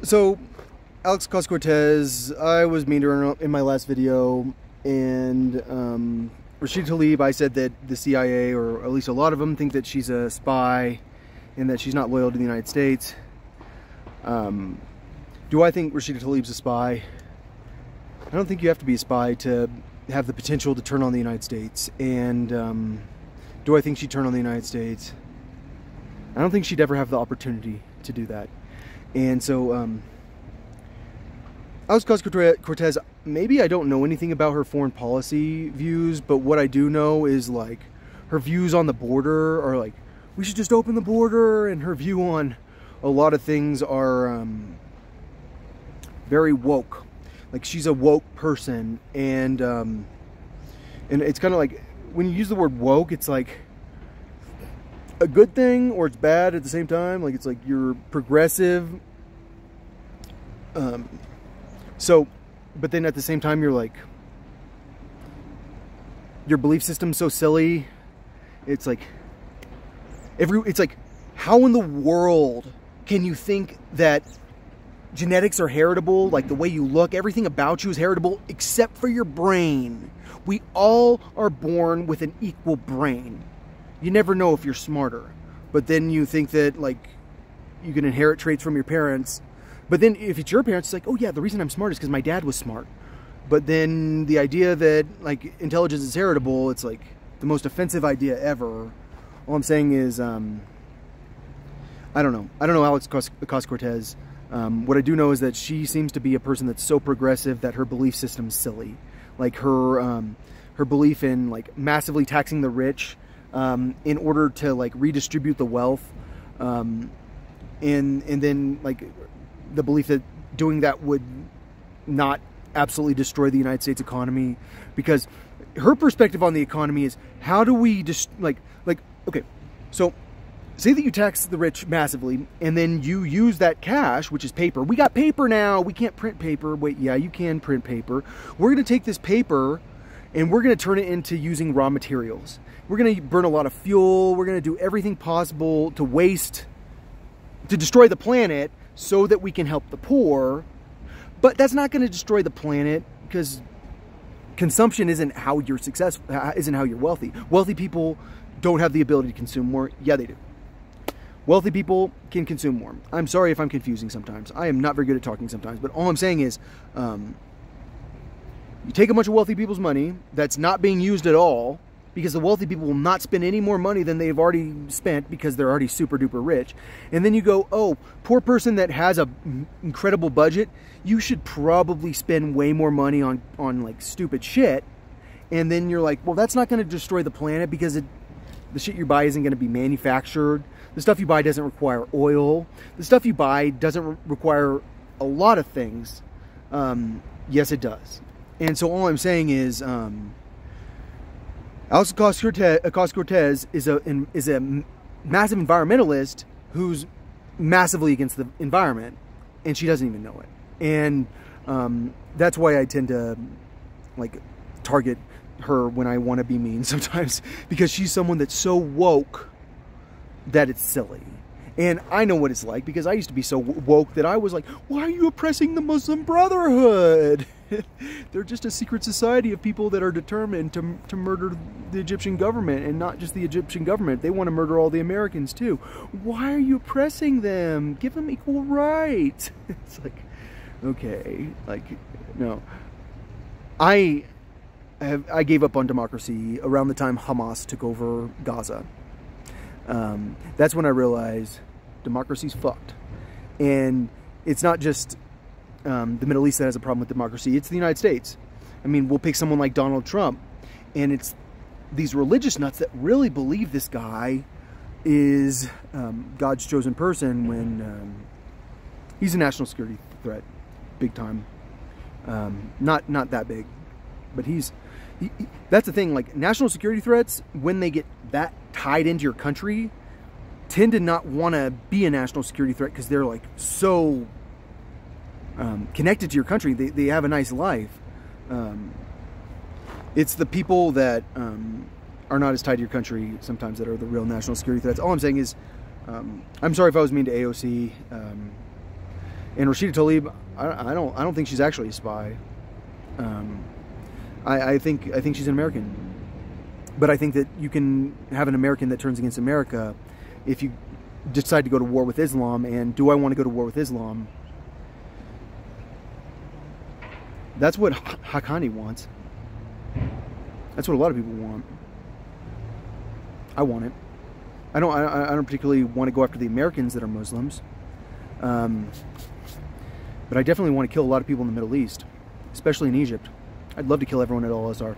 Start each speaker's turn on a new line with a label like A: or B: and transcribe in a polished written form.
A: So, Alex Ocasio-Cortez, I was mean to her in my last video, and Rashida Tlaib, I said that the CIA, or at least a lot of them, think that she's a spy and that she's not loyal to the United States. Do I think Rashida Tlaib's a spy? I don't think you have to be a spy to have the potential to turn on the United States. And do I think she'd turn on the United States? I don't think she'd ever have the opportunity to do that. And so, Alex Ocasio-Cortez, maybe I don't know anything about her foreign policy views, but what I do know is, like, her views on the border are like, we should just open the border, and her view on a lot of things are very woke. Like, she's a woke person, and it's kind of like, when you use the word woke, it's like a good thing or it's bad at the same time. Like, it's like you're progressive, but then at the same time you're like, your belief system's so silly. It's like it's like, how in the world can you think that genetics are heritable? Like, the way you look, everything about you is heritable except for your brain. We all are born with an equal brain. You never know if you're smarter, but then you think that, like, you can inherit traits from your parents. But then if it's your parents, it's like, oh yeah, the reason I'm smart is because my dad was smart. But then the idea that, like, intelligence is heritable, it's like the most offensive idea ever. All I'm saying is, I don't know. I don't know Alex Ocasio-Cortez. What I do know is that she seems to be a person that's so progressive that her belief system's silly. Like, her belief in, like, massively taxing the rich in order to, like, redistribute the wealth, and then, like, the belief that doing that would not absolutely destroy the United States economy, because her perspective on the economy is, how do we just okay, so say that you tax the rich massively, and then you use that cash, which is paper. We got paper now. We can't print paper. Wait, yeah, you can print paper. We're going to take this paper and we're going to turn it into using raw materials. We're going to burn a lot of fuel. We're going to do everything possible to destroy the planet so that we can help the poor. But that's not going to destroy the planet, because consumption isn't how you're successful, isn't how you're wealthy. Wealthy people don't have the ability to consume more. Yeah, they do. Wealthy people can consume more. I'm sorry if I'm confusing sometimes. I am not very good at talking sometimes. But all I'm saying is, you take a bunch of wealthy people's money that's not being used at all, because the wealthy people will not spend any more money than they've already spent because they're already super duper rich. And then you go, oh, poor person that has an incredible budget, you should probably spend way more money on like stupid shit. And then you're like, well, that's not going to destroy the planet, because the shit you buy isn't going to be manufactured. The stuff you buy doesn't require oil. The stuff you buy doesn't require a lot of things. Yes, it does. And so all I'm saying is, Alex Ocasio-Cortez is a massive environmentalist who's massively against the environment, and she doesn't even know it. And that's why I tend to, like, target her when I want to be mean sometimes, because she's someone that's so woke that it's silly. And I know what it's like, because I used to be so woke that I was like, why are you oppressing the Muslim Brotherhood? They're just a secret society of people that are determined to murder the Egyptian government, and not just the Egyptian government. They want to murder all the Americans too. Why are you oppressing them? Give them equal rights. It's like, okay, like, no. I gave up on democracy around the time Hamas took over Gaza. That's when I realized democracy's fucked. And it's not just the Middle East that has a problem with democracy, it's the United States. I mean, we'll pick someone like Donald Trump, and it's these religious nuts that really believe this guy is God's chosen person, when he's a national security threat, big time. Not that big, but that's the thing. Like, national security threats, when they get that tied into your country, tend to not want to be a national security threat, because they're, like, so connected to your country. They have a nice life. It's the people that are not as tied to your country sometimes that are the real national security threats. All I'm saying is, I'm sorry if I was mean to AOC. And Rashida Tlaib, I don't think she's actually a spy. I think she's an American. But I think that you can have an American that turns against America if you decide to go to war with Islam. And do I want to go to war with Islam? That's what Haqqani wants. That's what a lot of people want. I want it. I don't particularly want to go after the Americans that are Muslims. But I definitely want to kill a lot of people in the Middle East, especially in Egypt. I'd love to kill everyone at Al-Azhar.